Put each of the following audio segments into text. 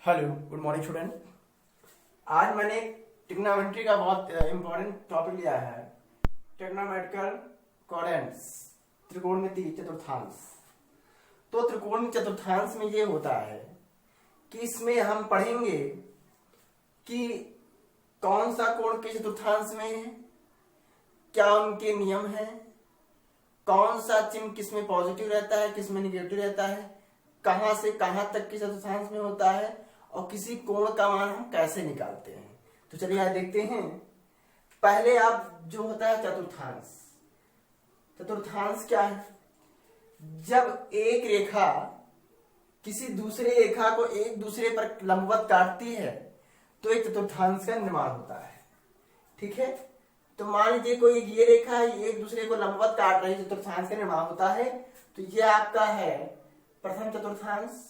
Hello, good morning student. आज मैंने trigonometry का बहुत इम्पोर्टेंट टॉपिक लिया है, ट्रिग्नोमेट्रिकल कोऑर्डिनेट्स, त्रिकोणमिति चतुर्थांश। तो त्रिकोणमिति चतुर्थांश में ये होता है कि इसमें हम पढ़ेंगे कि कौन सा कोण के चतुर्थांश में है, क्या उनके नियम है, कौन सा चिन्ह किसमें पॉजिटिव रहता है, किसमें निगेटिव रहता है, कहां से कहां तक के चतुर्थांश में होता है और किसी कोण का मान हम कैसे निकालते हैं। तो चलिए आज देखते हैं। पहले आप जो होता है चतुर्थांश। चतुर्थांश क्या है? जब एक रेखा किसी दूसरे रेखा को एक दूसरे पर लंबवत काटती है तो एक चतुर्थांश का निर्माण होता है। ठीक है, तो मान लीजिए कोई ये रेखा है, एक दूसरे को लंबवत काट रही है, चतुर्थांश का निर्माण होता है। तो ये आपका है प्रथम चतुर्थांश,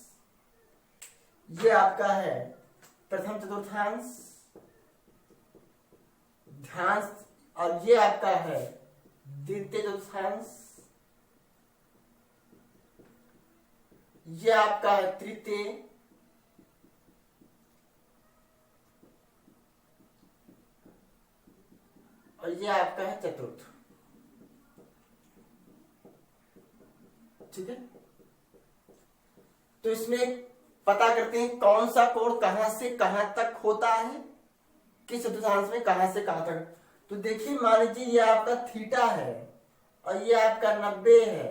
ये आपका है प्रथम चतुर्थांश, ध्यान, और ये आपका है द्वितीय चतुर्थांश, ये आपका है तृतीय, और ये आपका है चतुर्थ। ठीक है, तो इसमें पता करते हैं कौन सा कोण कहां से कहां तक होता है, किस चतुर्थांश में कहां से कहां तक। तो देखिए, मान लीजिए ये आपका थीटा है और ये आपका 90 है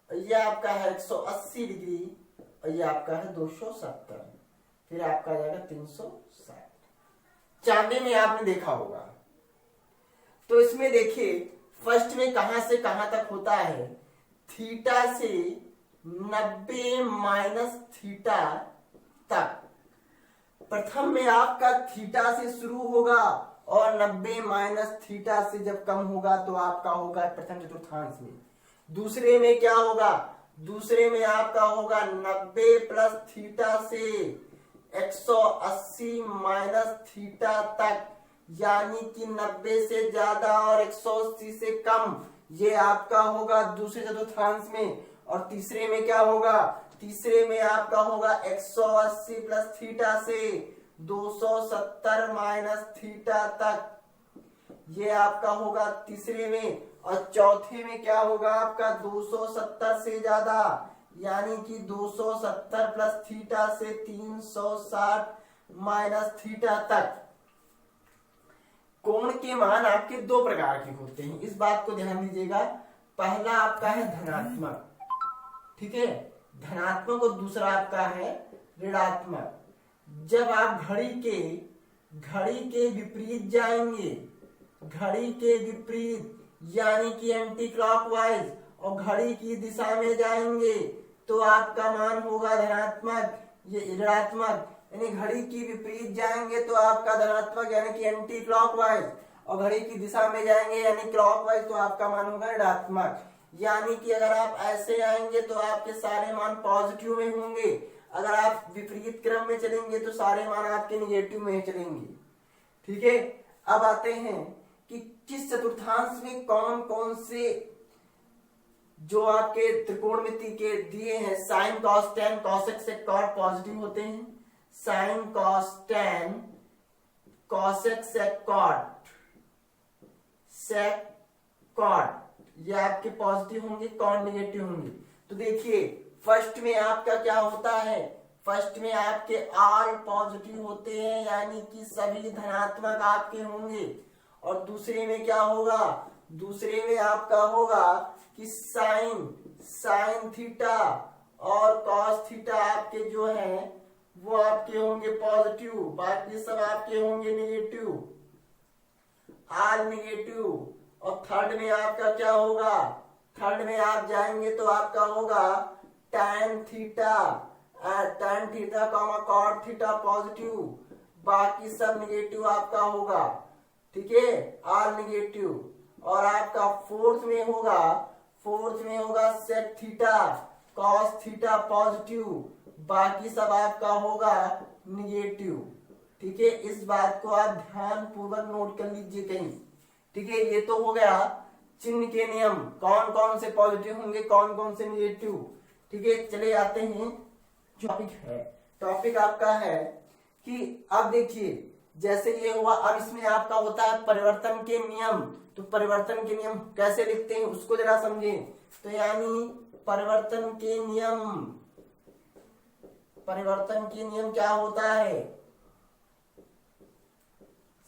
और ये आपका है 180 डिग्री और ये आपका है 270, फिर आपका आ जाएगा 360। चांदे में आपने देखा होगा। तो इसमें देखिए फर्स्ट में कहां से कहां तक होता है, थीटा से 90 माइनस थीटा तक। प्रथम में आपका थीटा से शुरू होगा और 90 माइनस थीटा से जब कम होगा तो आपका होगा प्रथम चतुर्थांश में। दूसरे में क्या होगा? दूसरे में आपका होगा 90 प्लस थीटा से 180 माइनस थीटा तक, यानी कि 90 से ज्यादा और 180 से कम, ये आपका होगा दूसरे चतुर्थांश में। और तीसरे में क्या होगा? तीसरे में आपका होगा 180 प्लस थीटा से 270 माइनस थीटा तक, ये आपका होगा तीसरे में। और चौथे में क्या होगा आपका? 270 से ज्यादा, यानी कि 270 प्लस थीटा से 360 माइनस थीटा तक। कोण के मान आपके दो प्रकार के होते हैं, इस बात को ध्यान दीजिएगा। पहला आपका है धनात्मक, ठीक है, धनात्मक, और दूसरा आपका है ऋणात्मक। जब आप घड़ी के विपरीत जाएंगे, घड़ी के विपरीत यानी कि एंटी क्लॉकवाइज, और घड़ी की दिशा में जाएंगे तो आपका मान होगा धनात्मक, ये ऋणात्मक। यानी घड़ी की विपरीत जाएंगे तो आपका धनात्मक यानी कि एंटी क्लॉकवाइज, और घड़ी की दिशा में जाएंगे यानी क्लॉकवाइज तो आपका मान होगा ऋणात्मक। यानी कि अगर आप ऐसे आएंगे तो आपके सारे मान पॉजिटिव में होंगे, अगर आप विपरीत क्रम में चलेंगे तो सारे मान आपके निगेटिव में चलेंगे। ठीक है, अब आते हैं कि किस चतुर्थांश में कौन कौन से जो आपके त्रिकोणमिति के दिए हैं, sine cos tan cosec sec cot positive होते हैं। Sine cos tan cosec sec cot sec cot ये आपके पॉजिटिव होंगे, कौन निगेटिव होंगे। तो देखिए फर्स्ट में आपका क्या होता है? फर्स्ट में आपके ऑल पॉजिटिव होते हैं, यानी कि सभी धनात्मक आपके होंगे। और दूसरे में क्या होगा? दूसरे में आपका होगा कि साइन थीटा और कॉस थीटा आपके जो है वो आपके होंगे पॉजिटिव, बाकी सब आपके होंगे निगेटिव, ऑल निगेटिव। और थर्ड में आपका क्या होगा? थर्ड में आप जाएंगे तो आपका होगा tan theta cot theta positive, बाकी सब निगेटिव आपका होगा। ठीक है, ऑल निगेटिव। और आपका फोर्थ में होगा sec theta cos theta positive, बाकी सब आपका होगा निगेटिव। ठीक है, इस बात को आप ध्यान पूर्वक नोट कर लीजिए कहीं। ठीक है, ये तो हो गया चिन्ह के नियम, कौन कौन से पॉजिटिव होंगे, कौन कौन से निगेटिव। ठीक है, चले आते हैं टॉपिक है। टॉपिक आपका है कि अब देखिए जैसे ये हुआ, अब इसमें आपका होता है परिवर्तन के नियम। तो परिवर्तन के नियम कैसे लिखते हैं उसको जरा समझें। तो यानी परिवर्तन के नियम क्या होता है,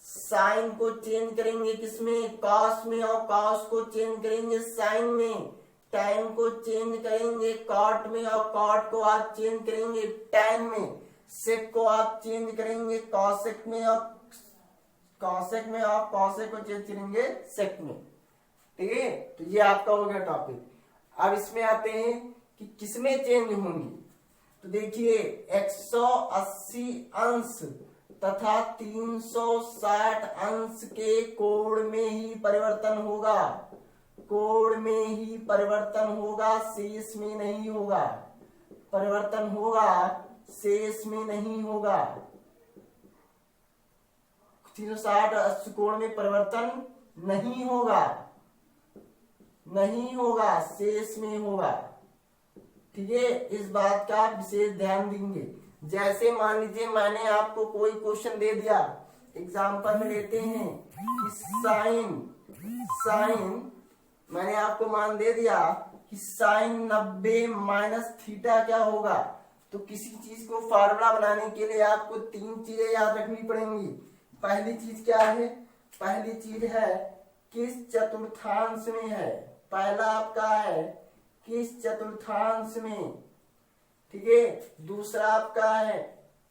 साइन को चेंज करेंगे किसमें, कॉस में, और कॉस को चेंज करेंगे साइन में, टैन को चेंज करेंगे कॉट में, और कॉट को आप चेंज करेंगे टैन में, सेक को आप चेंज करेंगे कॉसेक में, और कॉसेक में आप कॉसेक को चेंज करेंगे सेक में। ठीक है, तो ये आपका हो गया टॉपिक। अब इसमें आते हैं कि किसमें चेंज होंगी। तो देखिए 180 अंश तथा 360 अंश के कोण में ही परिवर्तन होगा, कोण में ही परिवर्तन होगा, शेष में नहीं होगा। परिवर्तन होगा, शेष में नहीं होगा। 360 अंश कोण में परिवर्तन नहीं होगा, नहीं होगा, शेष में होगा। ठीक है, इस बात का विशेष ध्यान देंगे। जैसे मान लीजिए मैंने आपको कोई क्वेश्चन दे दिया, एग्जांपल में लेते हैं कि साइन मैंने आपको मान दे दिया कि साइन 90 माइनस थीटा क्या होगा। तो किसी चीज को फार्मूला बनाने के लिए आपको 3 चीजें याद रखनी पड़ेंगी। पहली चीज क्या है, पहली चीज है किस चतुर्थांश में है, पहला आपका है किस चतुर्थांश में। ठीक है, दूसरा आपका है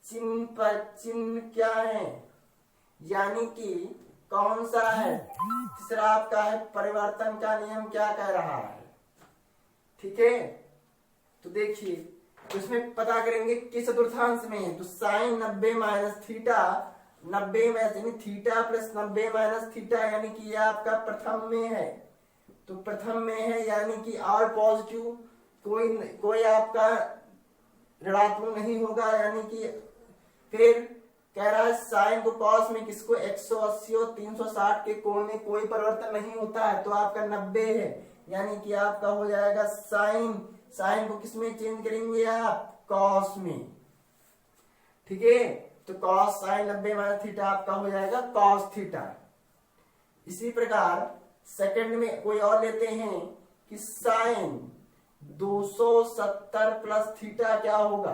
चिन्ह पर चिन्ह क्या है, यानी कि कौन सा है। तीसरा आपका है परिवर्तन का नियम क्या कह रहा है। ठीक है, तो देखिए तो इसमें पता करेंगे किस चतुर्थांश में है। तो साइन 90 माइनस थीटा, 90 में यानी थीटा प्लस 90 माइनस थीटा, यानी कि ये आपका प्रथम में है। तो प्रथम में है यानी कि और पॉजिटिव, कोई आपका ऋणात्मक नहीं होगा, यानी कि फिर कह रहा है साइन को कॉस में किसको 180 और 360 के कोण में कोई परिवर्तन नहीं होता है, तो आपका 90 है, यानी कि आपका हो जाएगा साइन को किसमें चेंज करेंगे आप, कॉस में। ठीक है, तो कॉस साइन 90 माइनस थीटा आपका हो जाएगा कॉस थीटा। इसी प्रकार सेकंड में कोई और लेते हैं कि साइन 270 प्लस थीटा क्या होगा।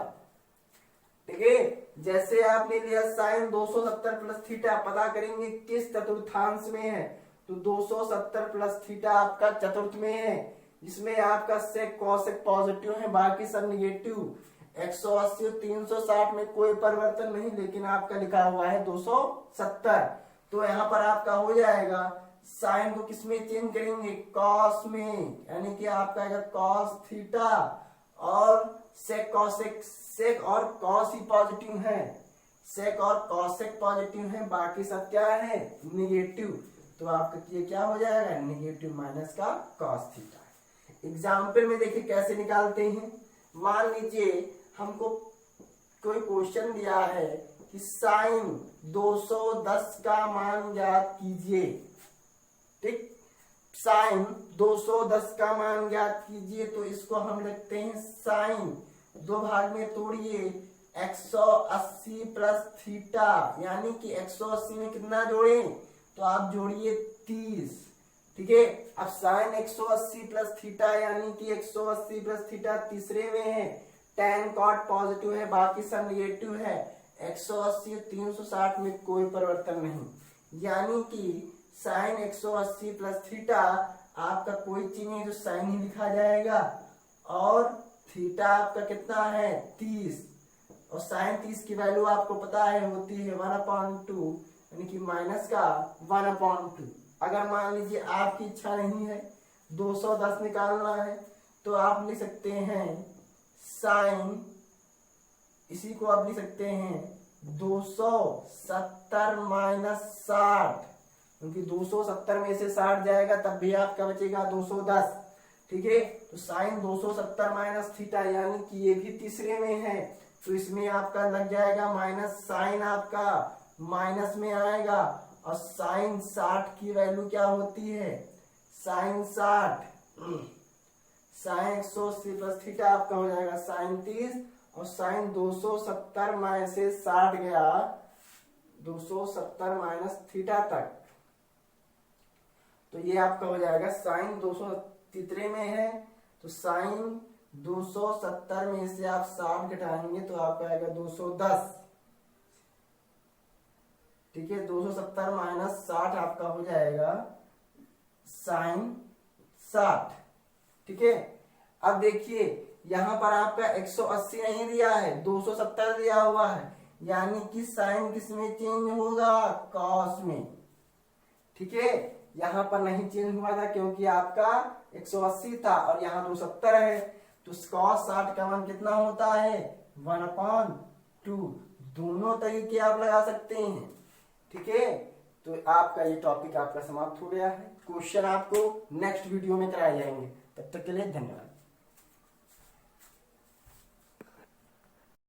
ठीक है, जैसे आपने लिया साइन 270 प्लस थीटा, पता करेंगे किस चतुर्थांश में है। तो 270 प्लस थीटा आपका चतुर्थ में है, जिसमें आपका सेक कॉसेक पॉजिटिव है, बाकी सब निगेटिव। 180 और 360 में कोई परिवर्तन नहीं, लेकिन आपका लिखा हुआ है 270। तो यहाँ पर आपका हो जाएगा साइन को किसमें चेंज करेंगे, कॉस में, यानी कि आपका आएगा कॉस थीटा, और सेक कॉसेक, सेक और कॉस ही पॉजिटिव है, सेक और कॉसेक पॉजिटिव है, बाकी सब क्या है निगेटिव। तो आपका ये क्या हो जाएगा, निगेटिव माइनस का कॉस थीटा। एग्जाम्पल में देखिए कैसे निकालते हैं। मान लीजिए हमको कोई क्वेश्चन दिया है कि साइन 210 का मान ज्ञात कीजिए। ठीक, साइन 210 का मान ज्ञात कीजिए। तो इसको हम लिखते हैं साइन, दो भाग में तोड़िए, 180 प्लस थीटा, यानी कि 180 में कितना जोड़े, तो आप जोड़िए 30। ठीक है, अब साइन 180 प्लस थीटा यानी कि 180 प्लस थीटा तीसरे में है, टैन कॉट पॉजिटिव है, बाकी सब निगेटिव है। 180 और 360 में कोई परिवर्तन नहीं, यानी कि साइन 180 प्लस थीटा आपका कोई चीज नहीं, तो साइन ही लिखा जाएगा, और थीटा आपका कितना है 30, और साइन 30 की वैल्यू आपको पता है होती है 1/2, यानी कि माइनस का 1/2। अगर मान लीजिए आपकी इच्छा नहीं है 210 निकालना है, तो आप लिख सकते हैं साइन, इसी को आप लिख सकते हैं 270 माइनस 60, क्योंकि 270 में से 60 जाएगा तब भी आपका बचेगा 210। ठीक है, तो साइन 270 माइनस थीटा, यानी कि ये भी तीसरे में है, तो इसमें आपका लग जाएगा माइनस, साइन आपका माइनस में आएगा, और साइन 60 की वैल्यू क्या होती है, साइन 60, साइन 180 प्लस थीटा आपका हो जाएगा साइन 30, और साइन 270 में से 60 गया 270 माइनस थीटा तक, तो ये आपका हो जाएगा साइन 200 तीसरे में है, तो साइन 270 में से आप 60 घटाएंगे तो आपका आएगा 210। ठीक है, 270 माइनस 60 आपका हो जाएगा साइन 60। ठीक है, अब देखिए यहां पर आपका 180 नहीं दिया है, 270 दिया हुआ है, यानी कि साइन किस में चेंज होगा, कॉस में। ठीक है, यहां पर नहीं चेंज हुआ था क्योंकि आपका 180 था और यहाँ 270 है, तो कॉस 60 का मान कितना होता है 1/2। दोनों तरीके आप लगा सकते हैं। ठीक है, तो आपका ये टॉपिक आपका समाप्त हो गया है। क्वेश्चन आपको नेक्स्ट वीडियो में कराए जाएंगे, तब तक के लिए धन्यवाद।